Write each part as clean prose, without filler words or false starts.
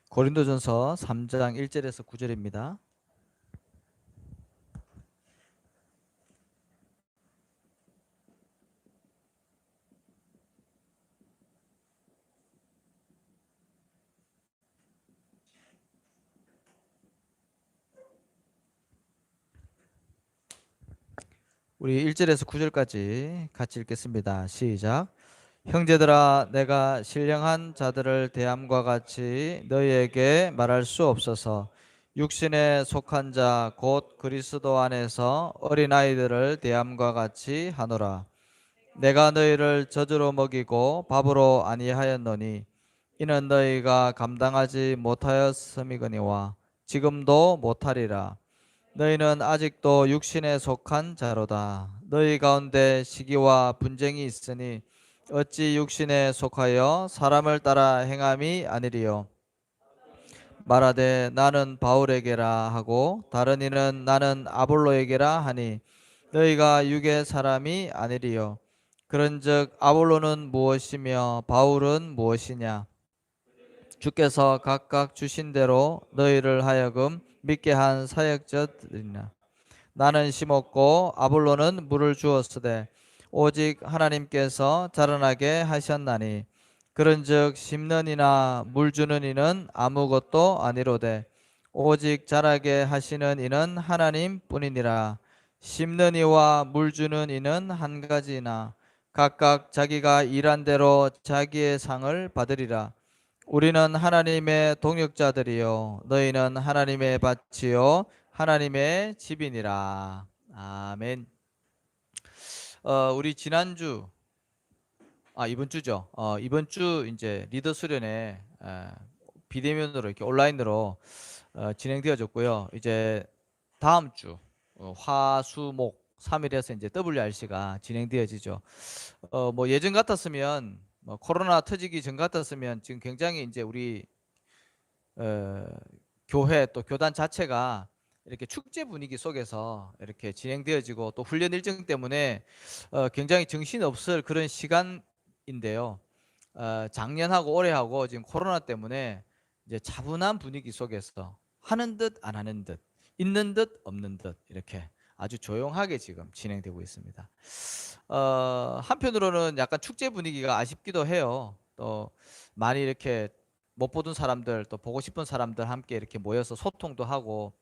고린도전서 3장 1절에서 9절입니다. 우리 1절에서 9절까지 같이 읽겠습니다. 시작. 형제들아, 내가 신령한 자들을 대함과 같이 너희에게 말할 수 없어서 육신에 속한 자 곧 그리스도 안에서 어린아이들을 대함과 같이 하노라. 내가 너희를 젖으로 먹이고 밥으로 아니하였노니 이는 너희가 감당하지 못하였음이거니와 지금도 못하리라. 너희는 아직도 육신에 속한 자로다. 너희 가운데 시기와 분쟁이 있으니 어찌 육신에 속하여 사람을 따라 행함이 아니리요. 말하되 나는 바울에게라 하고 다른 이는 나는 아볼로에게라 하니 너희가 육의 사람이 아니리요. 그런즉 아볼로는 무엇이며 바울은 무엇이냐? 주께서 각각 주신 대로 너희를 하여금 믿게 한 사역자들이나 나는 심었고 아볼로는 물을 주었으되 오직 하나님께서 자라나게 하셨나니 그런즉 심는 이나 물 주는 이는 아무것도 아니로되 오직 자라게 하시는 이는 하나님뿐이니라. 심는 이와 물 주는 이는 한 가지나 각각 자기가 일한 대로 자기의 상을 받으리라. 우리는 하나님의 동역자들이요 너희는 하나님의 밭이요 하나님의 집이니라. 아멘. 우리 지난주 이번 주죠. 이번 주 이제 리더 수련회 비대면으로 이렇게 온라인으로 진행되어졌고요. 이제 다음 주 화수목 3일에서 이제 WRC가 진행되어지죠. 뭐 예전 같았으면 뭐 코로나 터지기 전 같았으면 지금 굉장히 이제 우리 어, 교회 또 교단 자체가 이렇게 축제 분위기 속에서 이렇게 진행되어지고 또 훈련 일정 때문에 굉장히 정신없을 그런 시간인데요. 작년하고 올해하고 지금 코로나 때문에 이제 차분한 분위기 속에서 하는 듯 안 하는 듯 있는 듯 없는 듯 이렇게 아주 조용하게 지금 진행되고 있습니다. 한편으로는 약간 축제 분위기가 아쉽기도 해요. 또 많이 이렇게 못 보던 사람들 또 보고 싶은 사람들 함께 이렇게 모여서 소통도 하고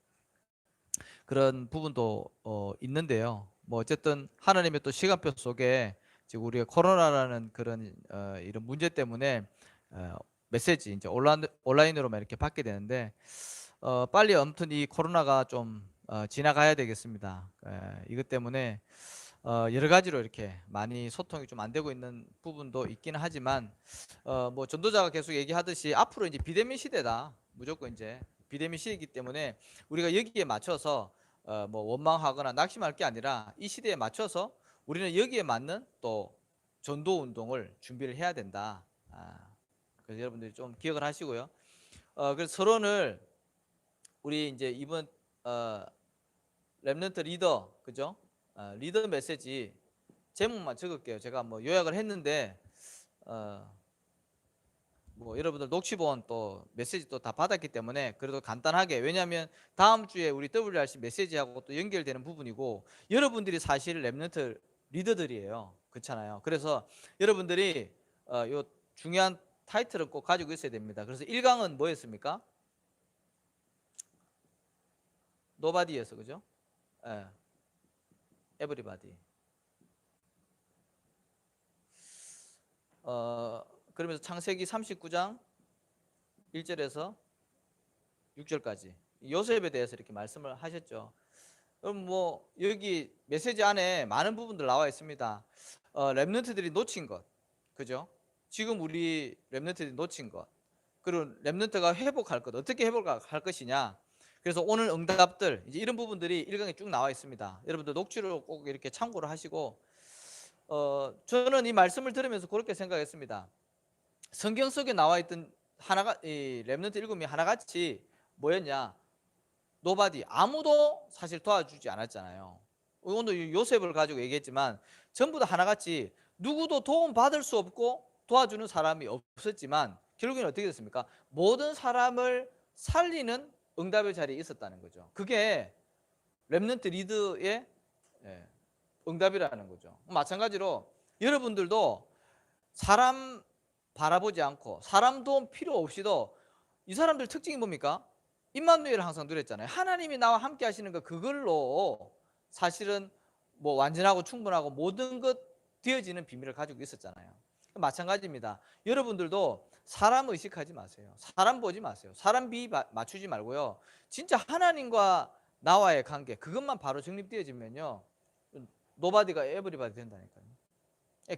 그런 부분도 있는데요. 뭐 어쨌든 하나님의 또 시간표 속에 지금 우리가 코로나라는 그런 이런 문제 때문에 어, 메시지 이제 온라인으로만 이렇게 받게 되는데 빨리 아무튼 이 코로나가 좀 지나가야 되겠습니다. 이것 때문에 여러 가지로 이렇게 많이 소통이 좀 안 되고 있는 부분도 있기는 하지만 뭐 전도자가 계속 얘기하듯이 앞으로 이제 비대면 시대다. 무조건 이제 비대면 시대이기 때문에 우리가 여기에 맞춰서 뭐 원망하거나 낙심할 게 아니라 이 시대에 맞춰서 우리는 여기에 맞는 또 전도 운동을 준비를 해야 된다. 그래서 여러분들이 좀 기억을 하시고요. 그래서 서론을 우리 이제 이번 어, 렘넌트 리더 그죠? 리더 메시지 제목만 적을게요. 제가 뭐 요약을 했는데 뭐 여러분들 녹취본 또 메시지 또 다 받았기 때문에 그래도 간단하게 왜냐하면 다음 주에 우리 WRC 메시지하고 또 연결되는 부분이고 여러분들이 사실 렘넌트 리더들이에요. 그렇잖아요. 그래서 여러분들이 요 중요한 타이틀은 꼭 가지고 있어야 됩니다. 그래서 1강은 뭐였습니까? 노바디에서 그죠? 예. 에브리바디. 그러면서 창세기 39장 1절에서 6절까지 요셉에 대해서 이렇게 말씀을 하셨죠. 그럼 뭐 여기 메시지 안에 많은 부분들 나와 있습니다. 렘넌트들이 놓친 것, 그죠? 지금 우리 렘넌트들이 놓친 것, 그리고 렘넌트가 회복할 것, 어떻게 회복할 것이냐. 그래서 오늘 응답들 이제 이런 부분들이 1강에 쭉 나와 있습니다. 여러분들 녹취로 꼭 이렇게 참고를 하시고 저는 이 말씀을 들으면서 그렇게 생각했습니다. 성경 속에 나와 있던 하나가 이 렘넌트 일곱이 하나같이 뭐였냐? 노바디 아무도 사실 도와주지 않았잖아요. 오늘 요셉을 가지고 얘기했지만 전부 다 하나같이 누구도 도움 받을 수 없고 도와주는 사람이 없었지만 결국에는 어떻게 됐습니까? 모든 사람을 살리는 응답의 자리에 있었다는 거죠. 그게 렘넌트 리드의 응답이라는 거죠. 마찬가지로 여러분들도 사람 바라보지 않고 사람 도움 필요 없이도 이 사람들 특징이 뭡니까? 임마누엘을 항상 누렸잖아요. 하나님이 나와 함께 하시는 거 그걸로 사실은 뭐 완전하고 충분하고 모든 것 되어지는 비밀을 가지고 있었잖아요. 마찬가지입니다. 여러분들도 사람 의식하지 마세요. 사람 보지 마세요. 사람 비 맞추지 말고요. 진짜 하나님과 나와의 관계 그것만 바로 정립되어지면요. 노바디가 에브리바디 된다니까요.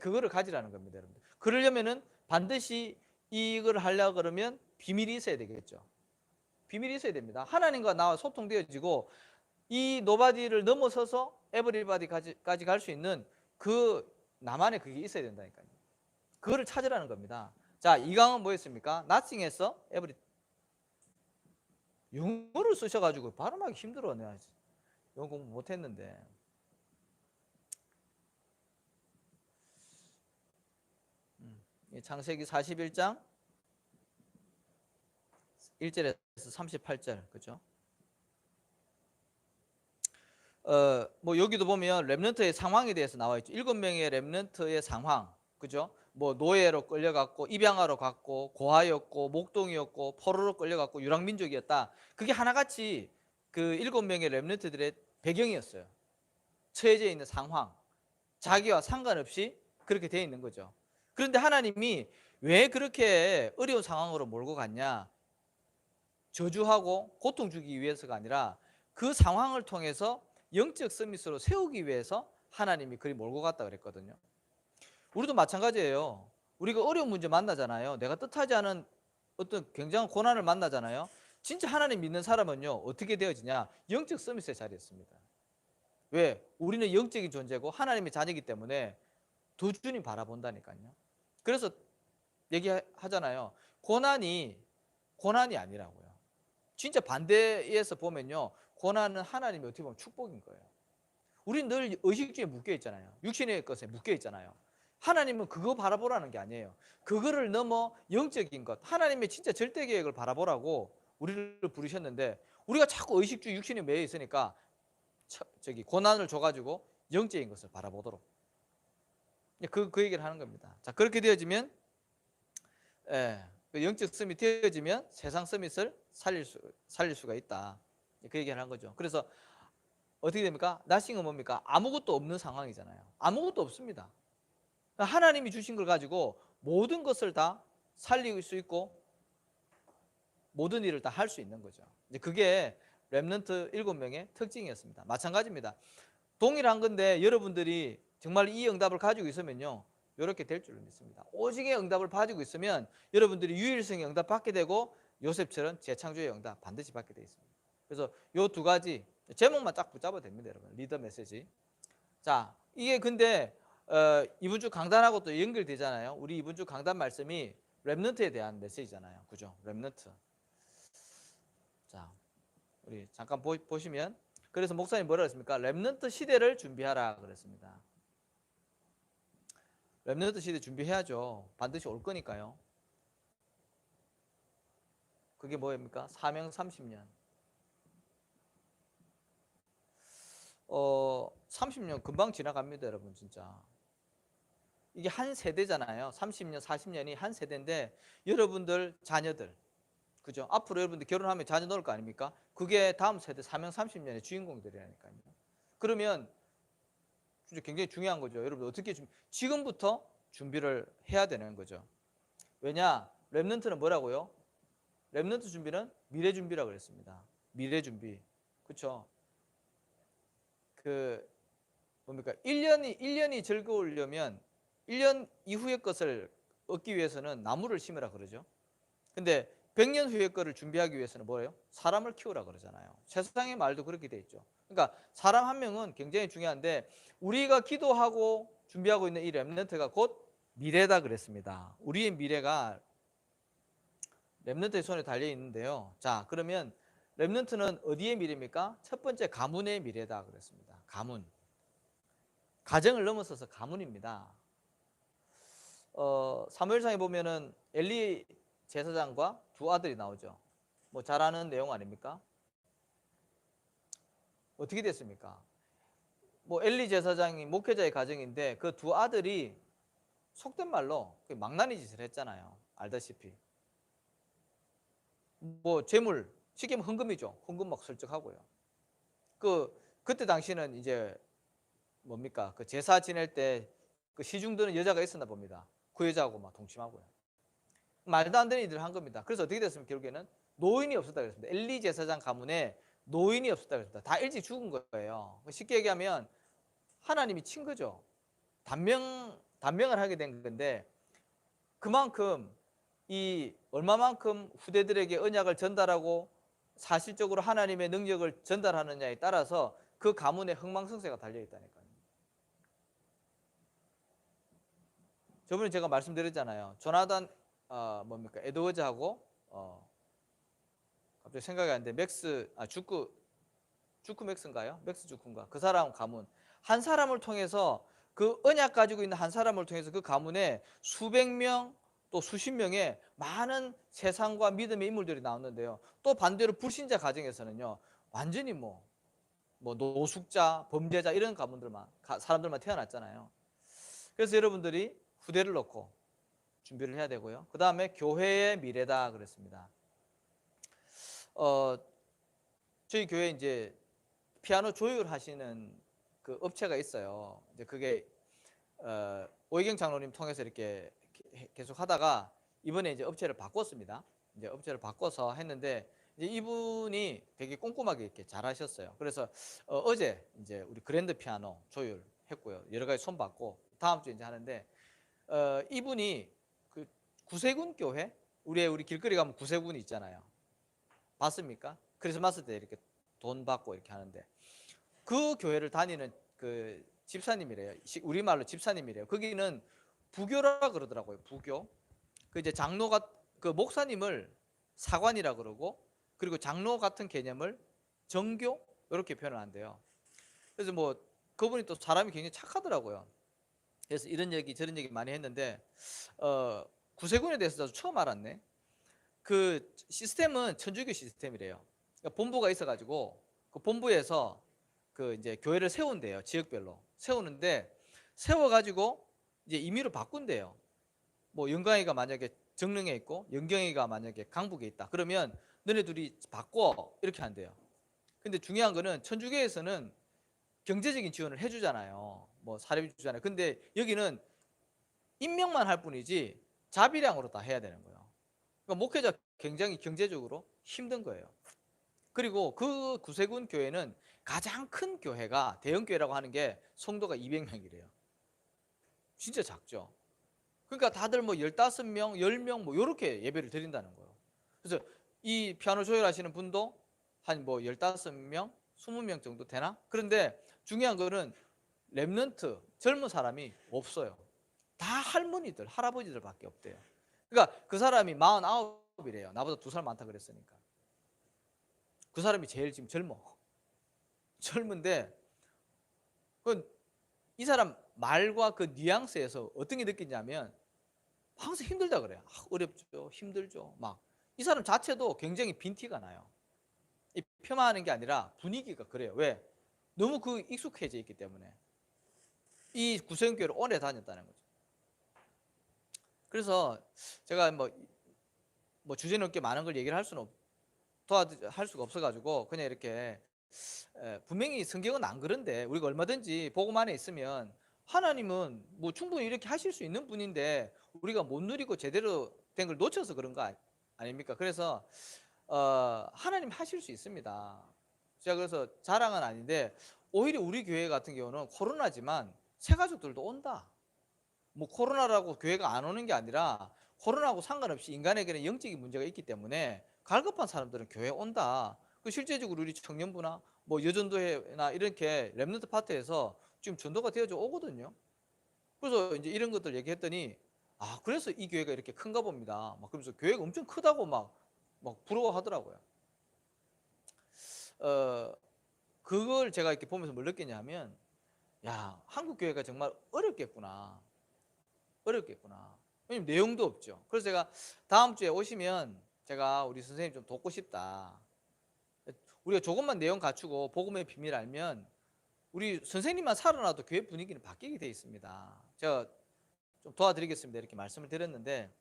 그거를 가지라는 겁니다, 여러분들. 그러려면은 반드시 이걸 하려고 그러면 비밀이 있어야 되겠죠. 비밀이 있어야 됩니다. 하나님과 나와 소통되어지고 이 노바디를 넘어서서 에브리바디까지 갈 수 있는 그 나만의 그게 있어야 된다니까요. 그거를 찾으라는 겁니다. 자, 이강은 뭐였습니까? nothing에서 every. 영어를 쓰셔가지고 발음하기 힘들어. 내가 영어 공부 못했는데. 창세기 41장 1절에서 38절, 그죠? 뭐 여기도 보면 렘넌트의 상황에 대해서 나와 있죠. 7명의 렘넌트의 상황, 그죠? 뭐 노예로 끌려갔고 입양하러 갔고 고아였고 목동이었고 포로로 끌려갔고 유랑민족이었다. 그게 하나같이 그 7명의 렘넌트들의 배경이었어요. 처해져 있는 상황, 자기와 상관없이 그렇게 되어 있는 거죠. 그런데 하나님이 왜 그렇게 어려운 상황으로 몰고 갔냐? 저주하고 고통 주기 위해서가 아니라 그 상황을 통해서 영적 서밋으로 세우기 위해서 하나님이 그리 몰고 갔다 그랬거든요. 우리도 마찬가지예요. 우리가 어려운 문제 만나잖아요. 내가 뜻하지 않은 어떤 굉장한 고난을 만나잖아요. 진짜 하나님 믿는 사람은요, 어떻게 되어지냐? 영적 서밋의 자리였습니다. 왜? 우리는 영적인 존재고 하나님의 자녀이기 때문에 두 주님 바라본다니까요. 그래서 얘기하잖아요. 고난이 아니라고요. 진짜 반대에서 보면요, 고난은 하나님이 어떻게 보면 축복인 거예요. 우리는 늘 의식주의에 묶여 있잖아요. 육신의 것에 묶여 있잖아요. 하나님은 그거 바라보라는 게 아니에요. 그거를 넘어 영적인 것, 하나님의 진짜 절대 계획을 바라보라고 우리를 부르셨는데, 우리가 자꾸 의식주의 육신에 매여 있으니까 고난을 줘가지고 영적인 것을 바라보도록 그 얘기를 하는 겁니다. 자, 그렇게 되어지면 그 영적 서밋이 되어지면 세상 서밋을 살릴 수가 있다. 그 얘기를 한 거죠. 그래서 어떻게 됩니까? 나싱은 뭡니까? 아무것도 없는 상황이잖아요. 아무것도 없습니다. 하나님이 주신 걸 가지고 모든 것을 다 살릴 수 있고 모든 일을 다 할 수 있는 거죠. 그게 렘넌트 7명의 특징이었습니다. 마찬가지입니다. 동일한 건데 여러분들이 정말 이 응답을 가지고 있으면요, 이렇게 될 줄 믿습니다. 오직의 응답을 가지고 있으면 여러분들이 유일성의 응답 받게 되고 요셉처럼 재창조의 응답 반드시 받게 되어 있습니다. 그래서 이 두 가지 제목만 딱 붙잡아도 됩니다, 여러분. 리더 메시지. 자, 이게 근데 이번 주 강단하고 또 연결되잖아요. 우리 이번 주 강단 말씀이 렘넌트에 대한 메시지잖아요. 그죠? 렘넌트. 자, 우리 잠깐 보시면, 그래서 목사님 뭐라 그랬습니까? 렘넌트 시대를 준비하라 그랬습니다. 렘넌트 시대 준비해야죠. 반드시 올 거니까요. 그게 뭐입니까? 사명 30년. 30년 금방 지나갑니다, 여러분. 진짜 이게 한 세대잖아요. 30년 40년이 한 세대인데 여러분들 자녀들, 그죠? 앞으로 여러분들 결혼하면 자녀 넣을 거 아닙니까? 그게 다음 세대 사명 30년의 주인공들이라니까요. 그러면 진짜 굉장히 중요한 거죠. 여러분 어떻게 지금부터 준비를 해야 되는 거죠. 왜냐? 렘넌트는 뭐라고요? 렘넌트 준비는 미래 준비라고 그랬습니다. 미래 준비. 그렇죠? 그 뭡니까? 1년이 즐거우려면 1년 이후의 것을 얻기 위해서는 나무를 심으라 그러죠. 근데 100년 후의 것을 준비하기 위해서는 뭐예요? 사람을 키우라 그러잖아요. 세상의 말도 그렇게 돼 있죠. 그러니까 사람 한 명은 굉장히 중요한데 우리가 기도하고 준비하고 있는 이 렘넌트가 곧 미래다 그랬습니다. 우리의 미래가 렘넌트의 손에 달려 있는데요. 자, 그러면 렘넌트는 어디의 미래입니까? 첫 번째 가문의 미래다 그랬습니다. 가문. 가정을 넘어서서 가문입니다. 사무엘상에 보면은 엘리 제사장과 두 아들이 나오죠. 뭐 잘 아는 내용 아닙니까? 어떻게 됐습니까? 뭐 엘리 제사장이 목회자의 가정인데 그 두 아들이 속된 말로 망나니 짓을 했잖아요. 알다시피. 뭐 재물, 쉽게 말하면 헌금이죠. 헌금 막 설적하고요. 그때 당시는 이제 뭡니까? 그 제사 지낼 때 그 시중 드는 여자가 있었나 봅니다. 그 여자하고 막 동침하고요. 말도 안 되는 일을 한 겁니다. 그래서 어떻게 됐습니까? 결국에는 노인이 없었다 그랬습니다. 엘리 제사장 가문에 노인이 없었다 그랬습니다. 다 일찍 죽은 거예요. 쉽게 얘기하면 하나님이 친 거죠. 단명을 하게 된 건데 그만큼 이 얼마만큼 후대들에게 언약을 전달하고 사실적으로 하나님의 능력을 전달하느냐에 따라서 그 가문의 흥망성쇠가 달려 있다니까요. 저번에 제가 말씀드렸잖아요. 조나단 뭡니까 에드워즈하고 갑자기 생각이 안 나는데 주크 맥스인가요? 맥스 주크인가? 그 사람 가문 한 사람을 통해서 그 언약 가지고 있는 한 사람을 통해서 그 가문에 수백 명 또 수십 명의 많은 세상과 믿음의 인물들이 나왔는데요. 또 반대로 불신자 가정에서는요. 완전히 뭐 노숙자, 범죄자 이런 사람들만 태어났잖아요. 그래서 여러분들이 후대를 놓고 준비를 해야 되고요. 그 다음에 교회의 미래다 그랬습니다. 저희 교회 이제 피아노 조율하시는 그 업체가 있어요. 이제 그게 오희경 장로님 통해서 이렇게 계속 하다가 이번에 이제 업체를 바꿨습니다. 이제 업체를 바꿔서 했는데 이제 이분이 되게 꼼꼼하게 이렇게 잘 하셨어요. 그래서 어제 이제 우리 그랜드 피아노 조율했고요. 여러 가지 손 받고 다음 주에 이제 하는데 이분이 그 구세군 교회 우리 길거리 가면 구세군이 있잖아요. 봤습니까? 크리스마스 때 이렇게 돈 받고 이렇게 하는데 그 교회를 다니는 그 집사님이래요. 우리말로 집사님이래요. 거기는 부교라 그러더라고요. 부교. 그 이제 장로가 그 목사님을 사관이라 그러고 그리고 장로 같은 개념을 정교 이렇게 표현을 한대요. 그래서 뭐 그분이 또 사람이 굉장히 착하더라고요. 그래서 이런 얘기 저런 얘기 많이 했는데 구세군에 대해서 처음 알았네. 그 시스템은 천주교 시스템이래요. 그러니까 본부가 있어가지고 그 본부에서 그 이제 교회를 세운대요. 지역별로 세우는데 세워가지고 이제 임의로 바꾼대요. 뭐 영광이가 만약에 정릉에 있고 영경이가 만약에 강북에 있다. 그러면 너네 둘이 바꿔 이렇게 한대요. 근데 중요한 거는 천주교에서는 경제적인 지원을 해주잖아요. 뭐 사례비 주잖아요. 근데 여기는 임명만 할 뿐이지 자비량으로 다 해야 되는 거예요. 그러니까 목회자 굉장히 경제적으로 힘든 거예요. 그리고 그 구세군 교회는 가장 큰 교회가 대형 교회라고 하는 게 성도가 200명이래요. 진짜 작죠. 그러니까 다들 뭐 15명, 10명 뭐 이렇게 예배를 드린다는 거예요. 그래서 이 피아노 조율하시는 분도 한 뭐 15명, 20명 정도 되나? 그런데 중요한 거는 랩런트 젊은 사람이 없어요. 다 할머니들, 할아버지들밖에 없대요. 그러니까 그 사람이 49이래요. 나보다 2살 많다 그랬으니까. 그 사람이 제일 지금 젊은데 이 사람 말과 그 뉘앙스에서 어떤 게 느끼냐면 항상 힘들다 그래요. 어렵죠, 힘들죠. 막 이 사람 자체도 굉장히 빈티가 나요. 이 폄하하는 게 아니라 분위기가 그래요. 왜? 너무 그 익숙해져 있기 때문에 이 구성교회를 오래 다녔다는 거죠. 그래서 제가 뭐 주제 넘게 많은 걸 얘기를 할 수가 없어가지고 그냥 이렇게 분명히 성경은 안 그런데 우리가 얼마든지 복음 안에 있으면 하나님은 뭐 충분히 이렇게 하실 수 있는 분인데 우리가 못 누리고 제대로 된 걸 놓쳐서 그런 거 아닙니까? 그래서 하나님 하실 수 있습니다. 제가 그래서 자랑은 아닌데 오히려 우리 교회 같은 경우는 코로나지만 새 가족들도 온다. 뭐 코로나라고 교회가 안 오는 게 아니라 코로나하고 상관없이 인간에게는 영적인 문제가 있기 때문에 갈급한 사람들은 교회 온다. 그 실제적으로 우리 청년부나 뭐 여전도회나 이렇게 렘넌트 파트에서 지금 전도가 되어져 오거든요. 그래서 이제 이런 것들 얘기했더니 그래서 이 교회가 이렇게 큰가 봅니다. 막 그러면서 교회가 엄청 크다고 막 부러워하더라고요. 그걸 제가 이렇게 보면서 뭘 느끼냐면 야 한국 교회가 정말 어렵겠구나. 왜냐면 내용도 없죠. 그래서 제가 다음 주에 오시면 제가 우리 선생님 좀 돕고 싶다. 우리가 조금만 내용 갖추고 복음의 비밀 알면 우리 선생님만 살아나도 교회 분위기는 바뀌게 돼 있습니다. 제가 좀 도와드리겠습니다. 이렇게 말씀을 드렸는데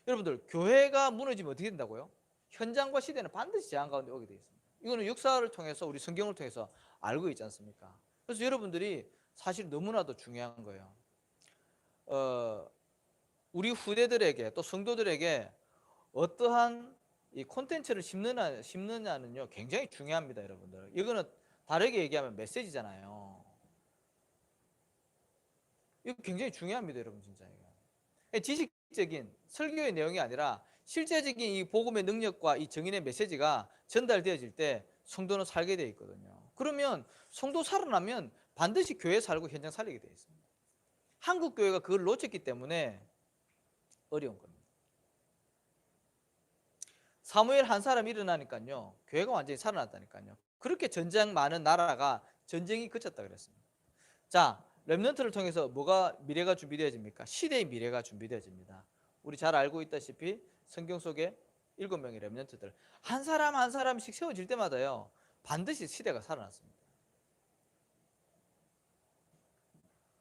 여러분들 교회가 무너지면 어떻게 된다고요? 현장과 시대는 반드시 제한 가운데 오게 돼 있습니다. 이거는 역사를 통해서 우리 성경을 통해서 알고 있지 않습니까? 그래서 여러분들이 사실 너무나도 중요한 거예요. 우리 후대들에게 또 성도들에게 어떠한 이 콘텐츠를 심느냐는요 굉장히 중요합니다, 여러분들. 이거는 다르게 얘기하면 메시지잖아요. 이거 굉장히 중요합니다, 여러분. 진짜 이거 지식적인 설교의 내용이 아니라 실제적인 이 복음의 능력과 이 정인의 메시지가 전달되어질 때 성도는 살게 되어 있거든요. 그러면 성도 살아나면 반드시 교회 살고 현장 살리게 되어 있습니다. 한국 교회가 그걸 놓쳤기 때문에 어려운 겁니다. 사무엘 한 사람이 일어나니까요 교회가 완전히 살아났다니까요. 그렇게 전쟁 많은 나라가 전쟁이 그쳤다 그랬습니다. 자, 렘넌트를 통해서 뭐가 미래가 준비되어집니까? 시대의 미래가 준비되어집니다. 우리 잘 알고 있다시피 성경 속에 7명의 렘넌트들 한 사람 한 사람씩 세워질 때마다요 반드시 시대가 살아났습니다.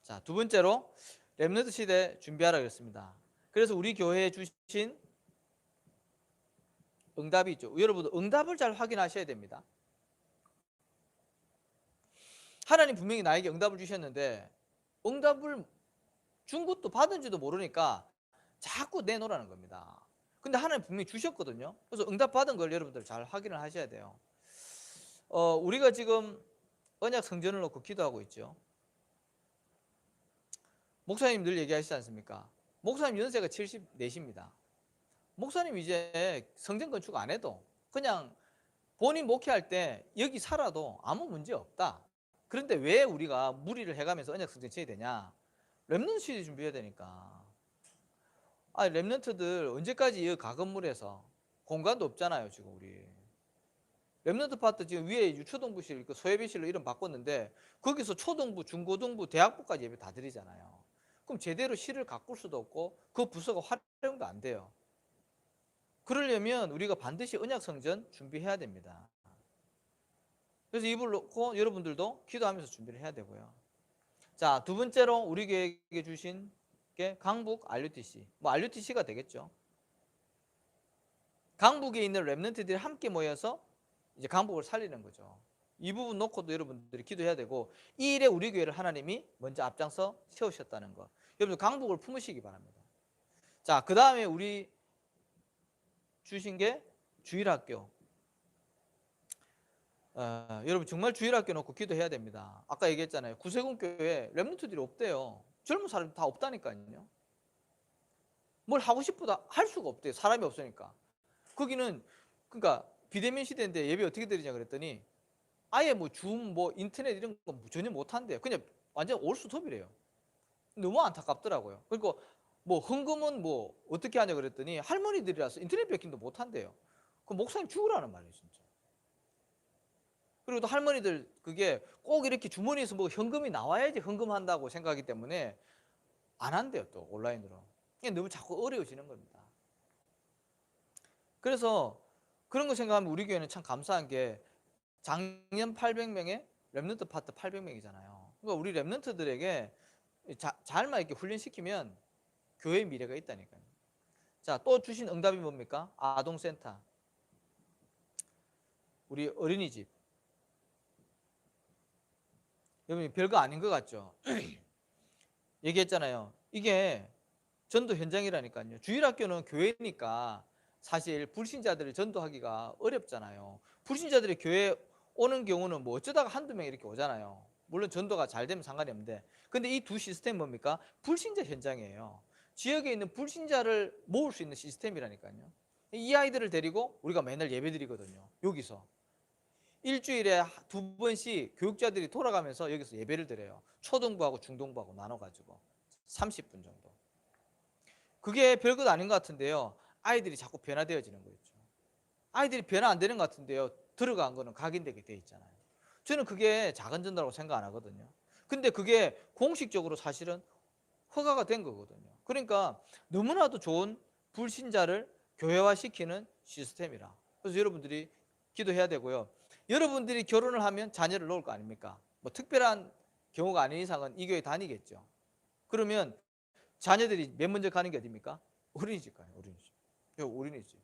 자, 두 번째로 렘넌트 시대 준비하라 그랬습니다. 그래서 우리 교회에 주신 응답이 있죠. 여러분 응답을 잘 확인하셔야 됩니다. 하나님 분명히 나에게 응답을 주셨는데 응답을 준 것도 받은지도 모르니까 자꾸 내놓으라는 겁니다. 근데 하나님 분명히 주셨거든요. 그래서 응답 받은 걸 여러분들 잘 확인을 하셔야 돼요. 우리가 지금 언약 성전을 놓고 기도하고 있죠. 목사님 늘 얘기하시지 않습니까? 목사님 연세가 74입니다. 목사님 이제 성전 건축 안 해도 그냥 본인 목회할 때 여기 살아도 아무 문제 없다. 그런데 왜 우리가 무리를 해가면서 언약 성전 지어야 되냐? 렘넌트 시대 준비해야 되니까. 렘넌트들 언제까지 이 가건물에서 공간도 없잖아요. 지금 우리 렘넌트 파트 지금 위에 유초동부실 소예비실로 이름 바꿨는데 거기서 초동부, 중고등부, 대학부까지 예배 다 드리잖아요. 그럼 제대로 실을 가꿀 수도 없고 그 부서가 활용도 안 돼요. 그러려면 우리가 반드시 언약 성전 준비해야 됩니다. 그래서 입을 놓고 여러분들도 기도하면서 준비를 해야 되고요. 자, 두 번째로 우리 교회에게 주신 게 강북 RUTC, RUTC가 되겠죠. 강북에 있는 렘넌트들이 함께 모여서 이제 강북을 살리는 거죠. 이 부분 놓고도 여러분들이 기도해야 되고 이 일에 우리 교회를 하나님이 먼저 앞장서 세우셨다는 거. 여러분들 강북을 품으시기 바랍니다. 자, 그 다음에 우리 주신 게 주일학교. 여러분 정말 주일학교 놓고 기도해야 됩니다. 아까 얘기했잖아요. 구세군 교회에 렘넌트들이 없대요. 젊은 사람이 다 없다니까요. 뭘 하고 싶어도 할 수가 없대요. 사람이 없으니까. 거기는 그러니까 비대면 시대인데 예배 어떻게 드리냐 그랬더니 아예 줌 인터넷 이런 거 전혀 못 한대요. 그냥 완전 올수톱이래요. 너무 안타깝더라고요. 그리고 헌금은 어떻게 하냐 그랬더니 할머니들이라서 인터넷 베킹도 못 한대요. 그 목사님 죽으라는 말이에요, 진짜. 그리고 또 할머니들 그게 꼭 이렇게 주머니에서 현금이 나와야지 헌금한다고 생각하기 때문에 안 한대요, 또 온라인으로. 그냥 너무 자꾸 어려워지는 겁니다. 그래서 그런 거 생각하면 우리 교회는 참 감사한 게 작년 800명에 렘넌트 파트 800명이잖아요. 그러니까 우리 렘넌트들에게 잘만 이렇게 훈련시키면 교회의 미래가 있다니까요. 자, 또 주신 응답이 뭡니까? 아동센터, 우리 어린이집. 여러분 별거 아닌 것 같죠? 얘기했잖아요. 이게 전도 현장이라니까요. 주일학교는 교회니까 사실 불신자들을 전도하기가 어렵잖아요. 불신자들이 교회 오는 경우는 어쩌다가 한두 명 이렇게 오잖아요. 물론 전도가 잘 되면 상관이 없는데, 근데 이 두 시스템 뭡니까? 불신자 현장이에요. 지역에 있는 불신자를 모을 수 있는 시스템이라니까요. 이 아이들을 데리고 우리가 맨날 예배 드리거든요. 여기서 일주일에 2번씩 교육자들이 돌아가면서 여기서 예배를 드려요. 초등부하고 중등부하고 나눠가지고 30분 정도. 그게 별것 아닌 것 같은데요. 아이들이 자꾸 변화되어지는 거 있죠. 아이들이 변화 안 되는 것 같은데요. 들어간 거는 각인되게 돼 있잖아요. 저는 그게 작은 전도라고 생각 안 하거든요. 근데 그게 공식적으로 사실은 허가가 된 거거든요. 그러니까 너무나도 좋은 불신자를 교회화시키는 시스템이라. 그래서 여러분들이 기도해야 되고요. 여러분들이 결혼을 하면 자녀를 놓을 거 아닙니까? 뭐 특별한 경우가 아닌 이상은 이 교회 다니겠죠. 그러면 자녀들이 맨 먼저 가는 게 어디입니까? 어린이집 가요. 어린이집. 어린이집.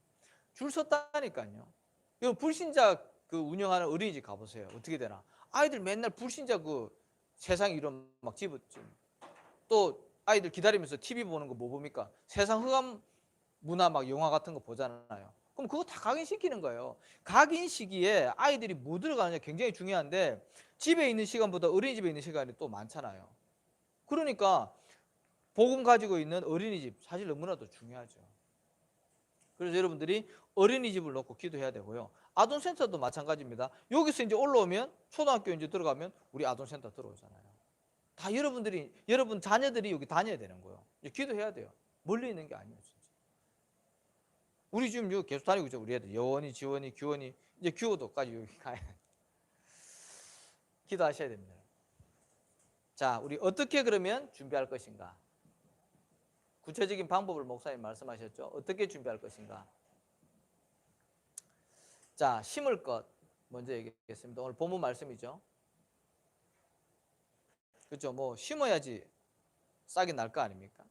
줄 섰다니까요. 여러분 불신자 그 운영하는 어린이집 가보세요. 어떻게 되나? 아이들 맨날 불신자 그 세상 이름 막 집어넣죠. 또 아이들 기다리면서 TV 보는 거 뭐 봅니까? 세상 흑암 문화 막 영화 같은 거 보잖아요. 그럼 그거 다 각인시키는 거예요. 각인 시기에 아이들이 뭐 들어가느냐 굉장히 중요한데 집에 있는 시간보다 어린이집에 있는 시간이 또 많잖아요. 그러니까 복음 가지고 있는 어린이집 사실 너무나도 중요하죠. 그래서 여러분들이 어린이집을 놓고 기도해야 되고요. 아동센터도 마찬가지입니다. 여기서 이제 올라오면 초등학교 이제 들어가면 우리 아동센터 들어오잖아요. 다 여러분 자녀들이 여기 다녀야 되는 거예요. 기도해야 돼요. 멀리 있는 게 아니에요, 진짜. 우리 지금 여기 계속 다니고 있죠. 우리 애들 여원이, 지원이, 규원이 이제 규호도까지 여기 가야 돼. 기도하셔야 됩니다. 자, 우리 어떻게 그러면 준비할 것인가? 구체적인 방법을 목사님 말씀하셨죠. 어떻게 준비할 것인가? 자, 심을 것 먼저 얘기했습니다. 오늘 본문 말씀이죠. 그렇죠. 뭐 심어야지 싹이 날 거 아닙니까?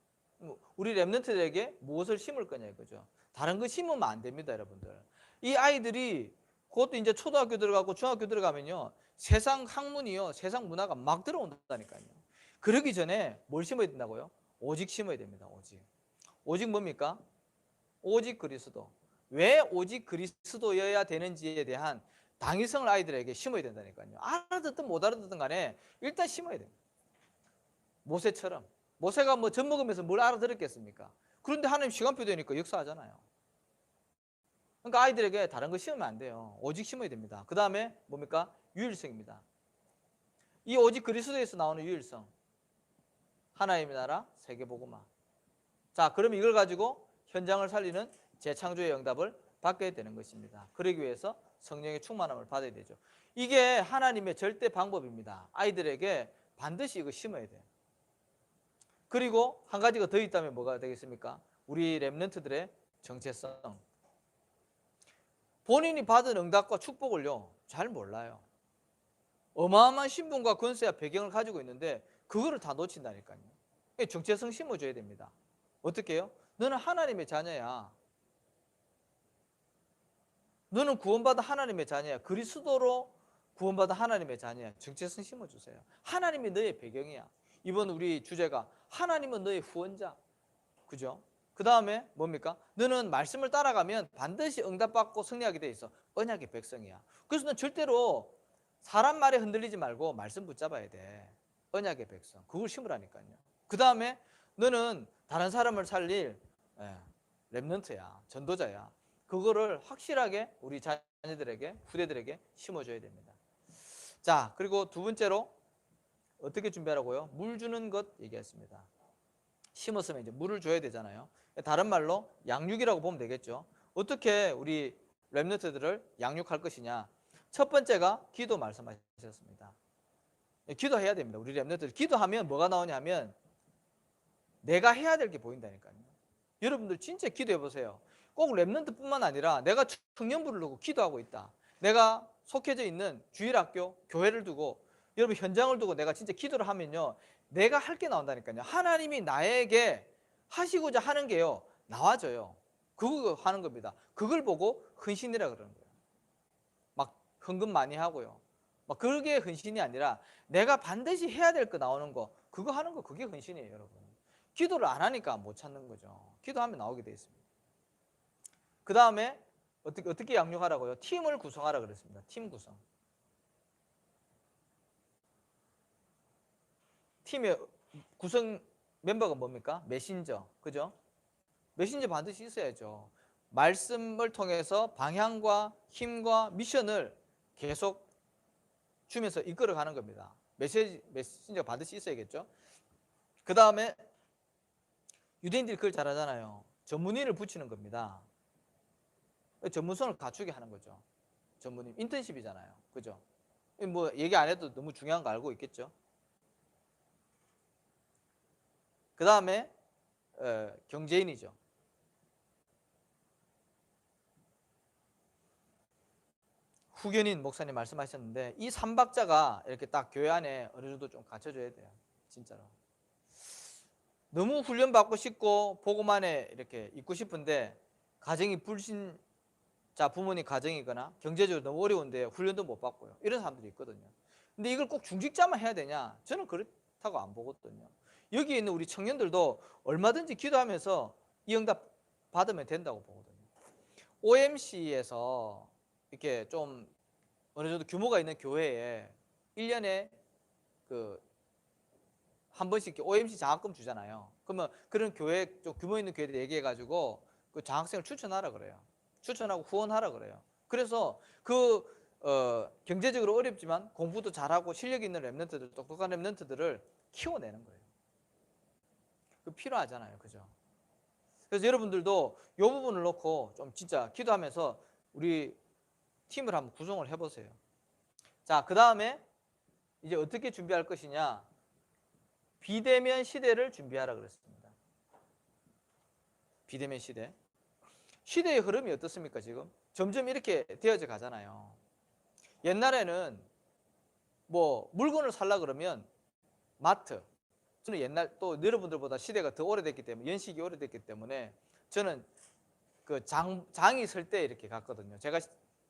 우리 랩런트들에게 무엇을 심을 거냐 이거죠. 다른 거 심으면 안 됩니다, 여러분들. 이 아이들이 그것도 이제 초등학교 들어가고 중학교 들어가면요, 세상 학문이요, 세상 문화가 막 들어온다니까요. 그러기 전에 뭘 심어야 된다고요? 오직 심어야 됩니다. 오직 뭡니까? 오직 그리스도. 왜 오직 그리스도여야 되는지에 대한 당위성을 아이들에게 심어야 된다니까요. 알아듣든 못 알아듣든 간에 일단 심어야 됩니다. 모세처럼. 모세가 뭐 젖 먹으면서 뭘 알아들었겠습니까? 그런데 하나님 시간표 되니까 역사하잖아요. 그러니까 아이들에게 다른 거 심으면 안 돼요. 오직 심어야 됩니다. 그 다음에 뭡니까? 유일성입니다. 이 오직 그리스도에서 나오는 유일성. 하나님의 나라, 세계복음화. 자, 그럼 이걸 가지고 현장을 살리는 재창조의 응답을 받게 되는 것입니다. 그러기 위해서 성령의 충만함을 받아야 되죠. 이게 하나님의 절대 방법입니다. 아이들에게 반드시 이거 심어야 돼요. 그리고 한 가지가 더 있다면 뭐가 되겠습니까? 우리 랩런트들의 정체성. 본인이 받은 응답과 축복을요, 잘 몰라요. 어마어마한 신분과 권세와 배경을 가지고 있는데 그거를 다 놓친다니까요. 정체성 심어줘야 됩니다. 어떻게 해요? 너는 하나님의 자녀야. 너는 구원받은 하나님의 자녀야. 그리스도로 구원받은 하나님의 자녀야. 정체성 심어주세요. 하나님이 너의 배경이야. 이번 우리 주제가 하나님은 너의 후원자. 그죠? 그 다음에 뭡니까? 너는 말씀을 따라가면 반드시 응답받고 승리하게 돼 있어. 언약의 백성이야. 그래서 넌 절대로 사람 말에 흔들리지 말고 말씀 붙잡아야 돼. 언약의 백성. 그걸 심으라니까요. 그 다음에 너는 다른 사람을 살릴 랩런트야. 전도자야. 그거를 확실하게 우리 자녀들에게, 후대들에게 심어줘야 됩니다. 자, 그리고 두 번째로 어떻게 준비하라고요? 물 주는 것 얘기했습니다. 심었으면 이제 물을 줘야 되잖아요. 다른 말로 양육이라고 보면 되겠죠. 어떻게 우리 랩런트들을 양육할 것이냐. 첫 번째가 기도 말씀하셨습니다. 기도해야 됩니다. 우리 랩런트들 기도하면 뭐가 나오냐 하면 내가 해야 될 게 보인다니까요. 여러분들 진짜 기도해 보세요. 꼭 랩런트뿐만 아니라 내가 청년부를 두고 기도하고 있다. 내가 속해져 있는 주일학교, 교회를 두고 여러분 현장을 두고 내가 진짜 기도를 하면요, 내가 할 게 나온다니까요. 하나님이 나에게 하시고자 하는 게요, 나와져요. 그거 하는 겁니다. 그걸 보고 헌신이라 그러는 거예요. 막 헌금 많이 하고요. 막 그게 헌신이 아니라 내가 반드시 해야 될 거 나오는 거, 그거 하는 거, 그게 헌신이에요, 여러분. 기도를 안 하니까 못 찾는 거죠. 기도하면 나오게 돼 있습니다. 그 다음에 어떻게 양육하라고요? 팀을 구성하라 그랬습니다. 팀 구성. 팀의 구성 멤버가 뭡니까? 메신저. 그죠? 메신저 반드시 있어야죠. 말씀을 통해서 방향과 힘과 미션을 계속 주면서 이끌어가는 겁니다. 메신저가 반드시 있어야겠죠. 그 다음에 유대인들이 그걸 잘하잖아요. 전문의를 붙이는 겁니다. 전문성을 갖추게 하는 거죠. 전문의 인턴십이잖아요. 그죠? 뭐 얘기 안 해도 너무 중요한 거 알고 있겠죠. 그 다음에 경제인이죠. 후견인 목사님 말씀하셨는데 이 삼박자가 이렇게 딱 교회 안에 어느 정도 좀 갖춰져야 돼요. 진짜로. 너무 훈련받고 싶고 복음만에 이렇게 있고 싶은데 가정이 불신자 부모님 가정이거나 경제적으로 너무 어려운데 훈련도 못 받고요. 이런 사람들이 있거든요. 근데 이걸 꼭 중직자만 해야 되냐? 저는 그렇다고 안 보거든요. 여기 있는 우리 청년들도 얼마든지 기도하면서 이 응답 받으면 된다고 보거든요. OMC에서 이렇게 좀 어느 정도 규모가 있는 교회에 1년에 그 한 번씩 OMC 장학금 주잖아요. 그러면 그런 교회 좀 규모 있는 교회들 얘기해 가지고 그 장학생을 추천하라 그래요. 추천하고 후원하라 그래요. 그래서 경제적으로 어렵지만 공부도 잘하고 실력 있는 랩런트들, 똑똑한 랩런트들을 키워내는 거예요. 그 필요하잖아요. 그죠? 그래서 여러분들도 이 부분을 놓고 좀 진짜 기도하면서 우리 팀을 한번 구성을 해보세요. 자, 그 다음에 이제 어떻게 준비할 것이냐? 비대면 시대를 준비하라 그랬습니다. 비대면 시대. 시대의 흐름이 어떻습니까, 지금? 점점 이렇게 되어져 가잖아요. 옛날에는 뭐 물건을 살라 그러면 마트. 저는 옛날 또 여러분들보다 시대가 더 오래됐기 때문에 연식이 오래됐기 때문에 저는 그 장이 설 때 이렇게 갔거든요. 제가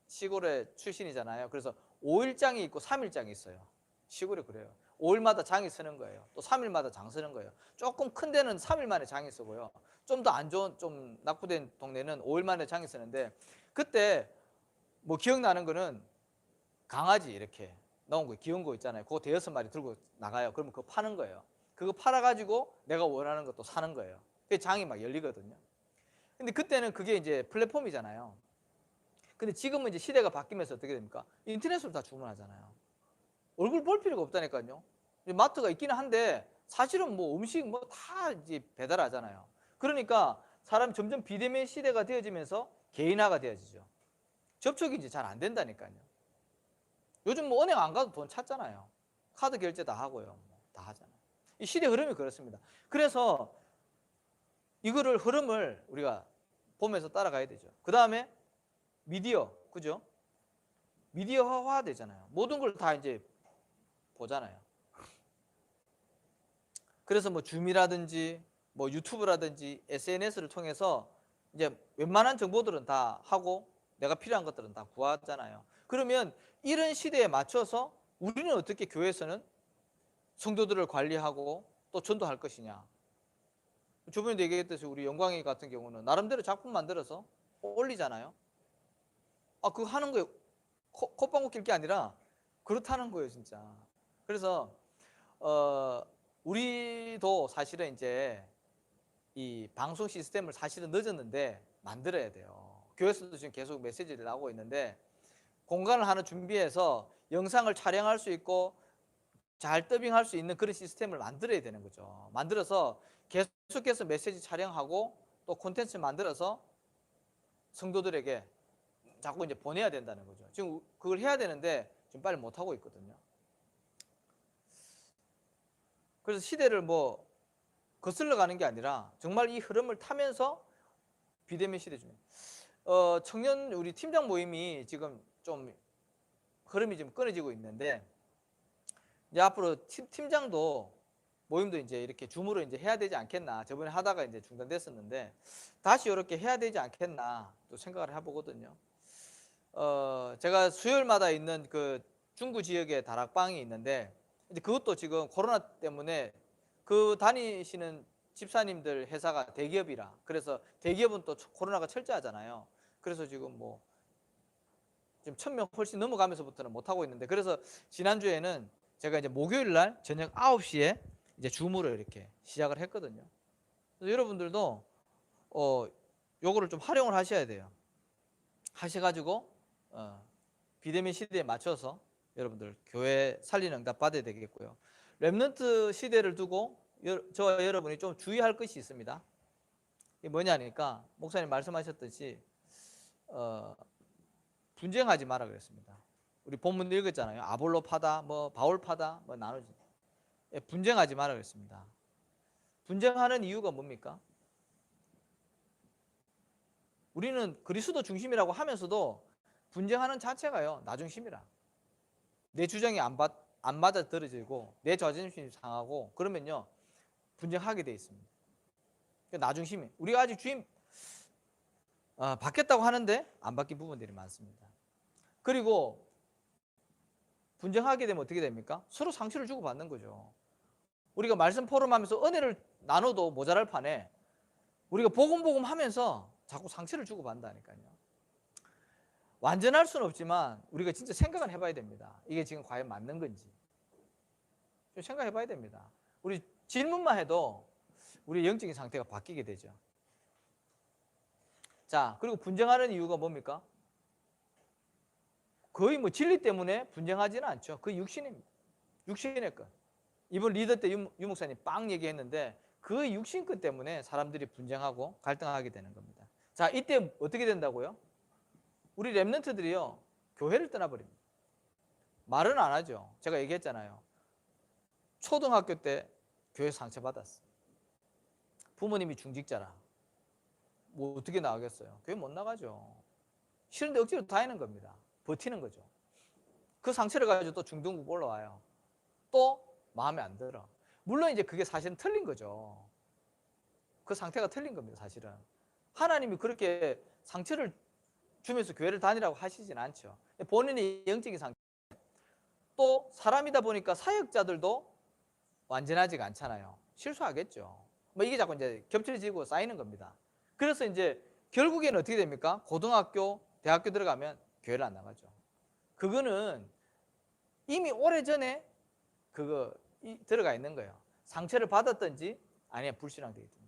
시골의 출신이잖아요. 그래서 5일장이 있고 3일장이 있어요. 시골이 그래요. 5일마다 장이 서는 거예요. 또 3일마다 장 서는 거예요. 조금 큰 데는 3일 만에 장이 서고요. 좀 더 안 좋은 좀 낙후된 동네는 5일 만에 장이 서는데 그때 뭐 기억나는 거는 강아지 이렇게 나온 거 귀여운 거 있잖아요. 그거 대여섯 마리 들고 나가요. 그러면 그거 파는 거예요. 그거 팔아가지고 내가 원하는 것도 사는 거예요. 그 장이 막 열리거든요. 근데 그때는 그게 이제 플랫폼이잖아요. 근데 지금은 이제 시대가 바뀌면서 어떻게 됩니까? 인터넷으로 다 주문하잖아요. 얼굴 볼 필요가 없다니까요. 마트가 있기는 한데 사실은 뭐 음식 뭐 다 이제 배달하잖아요. 그러니까 사람이 점점 비대면 시대가 되어지면서 개인화가 되어지죠. 접촉이 이제 잘 안 된다니까요. 요즘 뭐 은행 안 가도 돈 찾잖아요. 카드 결제 다 하고요. 다 하잖아요. 이 시대 흐름이 그렇습니다. 그래서 이거를 흐름을 우리가 보면서 따라가야 되죠. 그 다음에 미디어, 그죠? 미디어화 되잖아요. 모든 걸 다 이제 보잖아요. 그래서 뭐 줌이라든지 뭐 유튜브라든지 SNS를 통해서 이제 웬만한 정보들은 다 하고 내가 필요한 것들은 다 구하잖아요. 그러면 이런 시대에 맞춰서 우리는 어떻게 교회에서는 성도들을 관리하고 또 전도할 것이냐. 저번에도 얘기했듯이 우리 영광이 같은 경우는 나름대로 작품 만들어서 올리잖아요. 아, 그거 하는 거에 콧방울 낄 게 아니라 그렇다는 거예요, 진짜. 그래서 우리도 사실은 이제 이 방송 시스템을 사실은 늦었는데 만들어야 돼요. 교회에서도 지금 계속 메시지를 나오고 있는데 공간을 하나 준비해서 영상을 촬영할 수 있고 잘 더빙할 수 있는 그런 시스템을 만들어야 되는 거죠. 만들어서 계속해서 메시지 촬영하고 또 콘텐츠 만들어서 성도들에게 자꾸 이제 보내야 된다는 거죠. 지금 그걸 해야 되는데 지금 빨리 못 하고 있거든요. 그래서 시대를 뭐 거슬러 가는 게 아니라 정말 이 흐름을 타면서 비대면 시대 중에 청년 우리 팀장 모임이 지금 좀 흐름이 좀 끊어지고 있는데 이제 앞으로 팀장도 모임도 이제 이렇게 줌으로 이제 해야 되지 않겠나. 저번에 하다가 이제 중단됐었는데 다시 이렇게 해야 되지 않겠나 또 생각을 해보거든요. 제가 수요일마다 있는 그 중구 지역에 다락방이 있는데 이제 그것도 지금 코로나 때문에 그 다니시는 집사님들 회사가 대기업이라 그래서 대기업은 또 코로나가 철저하잖아요. 그래서 지금 뭐 지금 1,000명 훨씬 넘어가면서부터는 못 하고 있는데 그래서 지난주에는 제가 이제 목요일 날 저녁 9시에 이제 줌으로 이렇게 시작을 했거든요. 그래서 여러분들도 요거를 좀 활용을 하셔야 돼요. 하셔가지고 비대면 시대에 맞춰서 여러분들 교회 살리는 응답 받아야 되겠고요. 렘넌트 시대를 두고 저와 여러분이 좀 주의할 것이 있습니다. 이게 뭐냐니까 목사님 말씀하셨듯이 분쟁하지 마라 그랬습니다. 우리 본문 읽었잖아요. 아볼로파다, 뭐 바울파다, 뭐 나누지. 분쟁하지 마라 그랬습니다. 분쟁하는 이유가 뭡니까? 우리는 그리스도 중심이라고 하면서도 분쟁하는 자체가요, 나 중심이라. 내 주장이 안 맞아 떨어지고 내 자존심이 상하고 그러면요 분쟁하게 돼 있습니다. 나 중심이. 우리가 아직 주임 바뀌었다고 하는데 안 바뀐 부분들이 많습니다. 그리고 분쟁하게 되면 어떻게 됩니까? 서로 상처를 주고받는 거죠. 우리가 말씀 포럼하면서 은혜를 나눠도 모자랄 판에 우리가 복음 하면서 자꾸 상처를 주고받는다니까요. 완전할 수는 없지만 우리가 진짜 생각을 해봐야 됩니다. 이게 지금 과연 맞는 건지 생각해봐야 됩니다. 우리 질문만 해도 우리의 영적인 상태가 바뀌게 되죠. 자, 그리고 분쟁하는 이유가 뭡니까? 거의 뭐 진리 때문에 분쟁하지는 않죠. 그 육신입니다. 육신의 것. 이번 리더 때 유 목사님 빵 얘기했는데 그 육신것 때문에 사람들이 분쟁하고 갈등하게 되는 겁니다. 자, 이때 어떻게 된다고요? 우리 랩런트들이요 교회를 떠나버립니다. 말은 안 하죠. 제가 얘기했잖아요. 초등학교 때 교회 상처받았어. 부모님이 중직자라 뭐 어떻게 나가겠어요? 교회 못 나가죠. 싫은데 억지로 다니는 겁니다. 버티는 거죠. 그 상처를 가지고 또 중등부 올라와요. 또 마음에 안 들어. 물론 이제 그게 사실은 틀린 거죠. 그 상태가 틀린 겁니다. 사실은 하나님이 그렇게 상처를 주면서 교회를 다니라고 하시진 않죠. 본인의 영적인 상태. 또 사람이다 보니까 사역자들도 완전하지가 않잖아요. 실수하겠죠. 뭐 이게 자꾸 이제 겹쳐지고 쌓이는 겁니다. 그래서 이제 결국에는 어떻게 됩니까? 고등학교, 대학교 들어가면 교회를 안 나가죠. 그거는 이미 오래전에 그거 들어가 있는 거예요. 상처를 받았든지 아니면 불신앙되든지.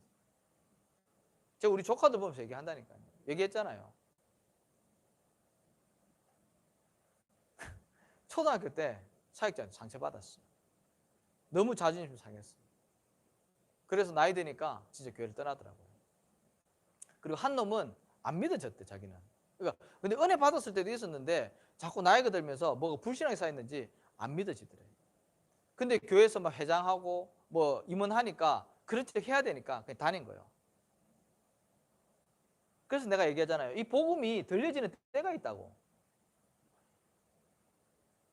제가 우리 조카들 보면서 얘기한다니까요. 얘기했잖아요. 초등학교 때 사역자한테 상처받았어요. 너무 자존심 상했어요. 그래서 나이 드니까 진짜 교회를 떠나더라고요. 그리고 한 놈은 안 믿어졌대, 자기는. 그러니까 근데 은혜 받았을 때도 있었는데 자꾸 나이가 들면서 뭐가 불신앙이 쌓였는지 안 믿어지더래. 근데 교회에서 막 회장하고 뭐 임원하니까 그런 척 해야 되니까 그냥 다닌 거예요. 그래서 내가 얘기하잖아요. 이 복음이 들려지는 때가 있다고.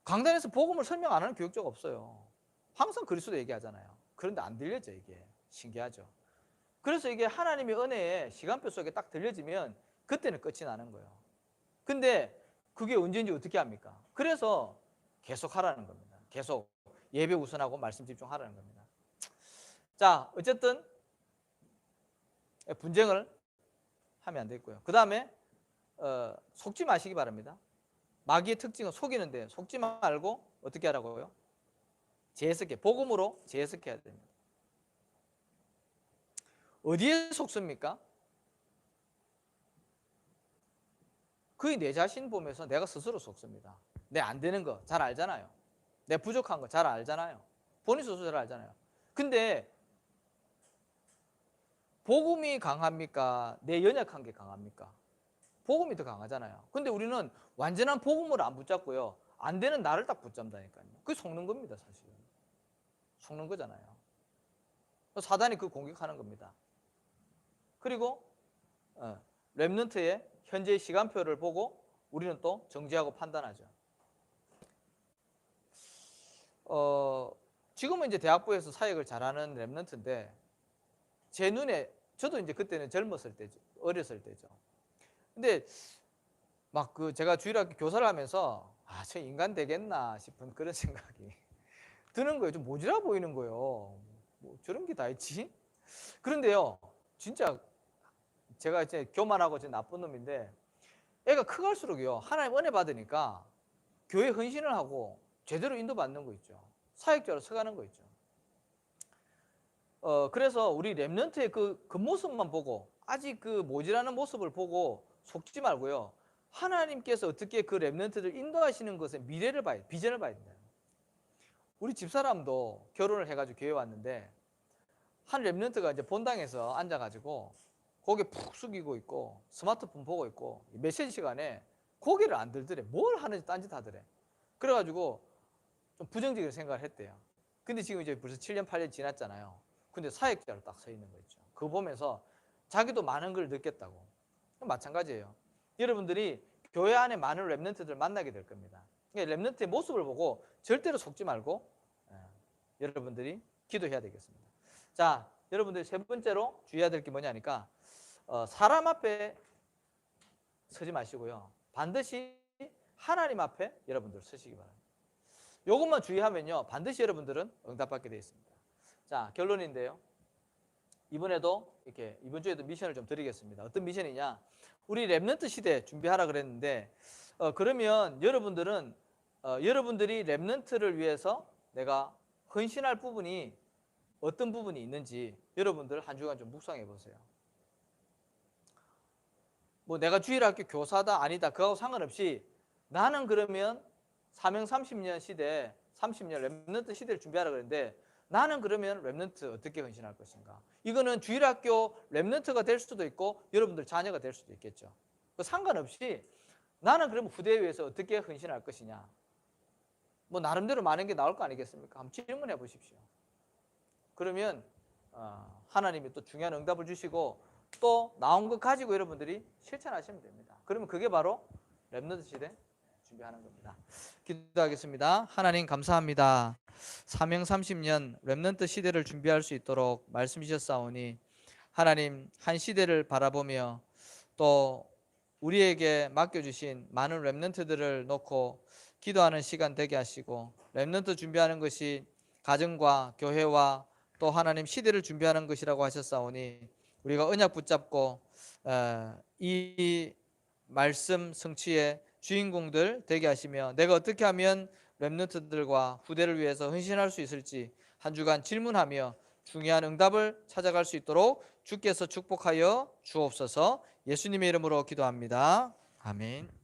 강단에서 복음을 설명 안 하는 교육자가 없어요. 항상 그리스도 얘기하잖아요. 그런데 안 들려져, 이게. 신기하죠. 그래서 이게 하나님의 은혜에 시간표 속에 딱 들려지면 그때는 끝이 나는 거예요. 근데 그게 언제인지 어떻게 합니까? 그래서 계속 하라는 겁니다. 계속 예배 우선하고 말씀 집중하라는 겁니다. 자, 어쨌든 분쟁을 하면 안 되고요. 그 다음에 속지 마시기 바랍니다. 마귀의 특징은 속이는데 속지 말고 어떻게 하라고요? 재해석해. 복음으로 재해석해야 됩니다. 어디에 속습니까? 거의 내 자신 보면서 내가 스스로 속습니다. 내 안 되는 거 잘 알잖아요. 내 부족한 거 잘 알잖아요. 본인 스스로 잘 알잖아요. 근데 복음이 강합니까? 내 연약한 게 강합니까? 복음이 더 강하잖아요. 근데 우리는 완전한 복음을 안 붙잡고요. 안 되는 나를 딱 붙잡다니까요. 그게 속는 겁니다, 사실은. 속는 거잖아요. 사단이 그 공격하는 겁니다. 그리고 렘넌트의 현재 시간표를 보고 우리는 또 정지하고 판단하죠. 지금은 이제 대학부에서 사역을 잘하는 렘넌트인데 제 눈에 저도 이제 그때는 젊었을 때죠. 어렸을 때죠. 근데 막 그 제가 주일학교 교사를 하면서 저 인간 되겠나 싶은 그런 생각이 드는 거예요. 좀 모질아 보이는 거예요. 뭐 저런 게 다 있지? 그런데요, 진짜 제가 이제 교만하고 제 나쁜 놈인데 애가 커갈수록요 하나님 은혜 받으니까 교회 헌신을 하고 제대로 인도받는 거 있죠. 사역자로 서가는 거 있죠. 그래서 우리 랩런트의 그 모습만 보고 아직 그 모질하는 모습을 보고 속지 말고요. 하나님께서 어떻게 그 랩런트를 인도하시는 것에 미래를 봐야, 비전을 봐야 된다. 우리 집사람도 결혼을 해가지고 교회 왔는데 한 랩런트가 이제 본당에서 앉아가지고 고개 푹 숙이고 있고 스마트폰 보고 있고 메시지 시간에 고개를 안 들더래. 뭘 하는지 딴짓 하더래. 그래가지고 좀 부정적인 생각을 했대요. 근데 지금 이제 벌써 7년, 8년 지났잖아요. 근데 사역자로 딱 서 있는 거 있죠. 그거 보면서 자기도 많은 걸 느꼈다고. 마찬가지예요. 여러분들이 교회 안에 많은 렘넌트들을 만나게 될 겁니다. 그러니까 렘넌트의 모습을 보고 절대로 속지 말고 여러분들이 기도해야 되겠습니다. 자, 여러분들이 세 번째로 주의해야 될 게 뭐냐니까 사람 앞에 서지 마시고요. 반드시 하나님 앞에 여러분들 서시기 바랍니다. 이것만 주의하면요, 반드시 여러분들은 응답받게 되어 있습니다. 자, 결론인데요. 이번에도 이렇게 이번 주에도 미션을 좀 드리겠습니다. 어떤 미션이냐? 우리 렘넌트 시대 준비하라 그랬는데 그러면 여러분들은 여러분들이 렘넌트를 위해서 내가 헌신할 부분이 어떤 부분이 있는지 여러분들 한 주간 좀 묵상해 보세요. 뭐 내가 주일학교 교사다 아니다 그거하고 상관없이 나는 그러면 사명 30년 시대 30년 렘넌트 시대를 준비하라 그랬는데 나는 그러면 렘넌트 어떻게 헌신할 것인가? 이거는 주일학교 렘넌트가 될 수도 있고 여러분들 자녀가 될 수도 있겠죠. 상관없이 나는 그러면 후대에 위해서 어떻게 헌신할 것이냐? 뭐 나름대로 많은 게 나올 거 아니겠습니까? 한번 질문해 보십시오. 그러면 하나님이 또 중요한 응답을 주시고 또 나온 것 가지고 여러분들이 실천하시면 됩니다. 그러면 그게 바로 렘넌트 시대 준비하는 겁니다. 기도하겠습니다. 하나님 감사합니다. 사명 30년 렘넌트 시대를 준비할 수 있도록 말씀 주셨사오니 하나님 한 시대를 바라보며 또 우리에게 맡겨주신 많은 렘넌트들을 놓고 기도하는 시간 되게 하시고 렘넌트 준비하는 것이 가정과 교회와 또 하나님 시대를 준비하는 것이라고 하셨사오니 우리가 언약 붙잡고 이 말씀 성취의 주인공들 되게 하시며 내가 어떻게 하면 렘넌트들과 후대를 위해서 헌신할 수 있을지 한 주간 질문하며 중요한 응답을 찾아갈 수 있도록 주께서 축복하여 주옵소서. 예수님의 이름으로 기도합니다. 아멘.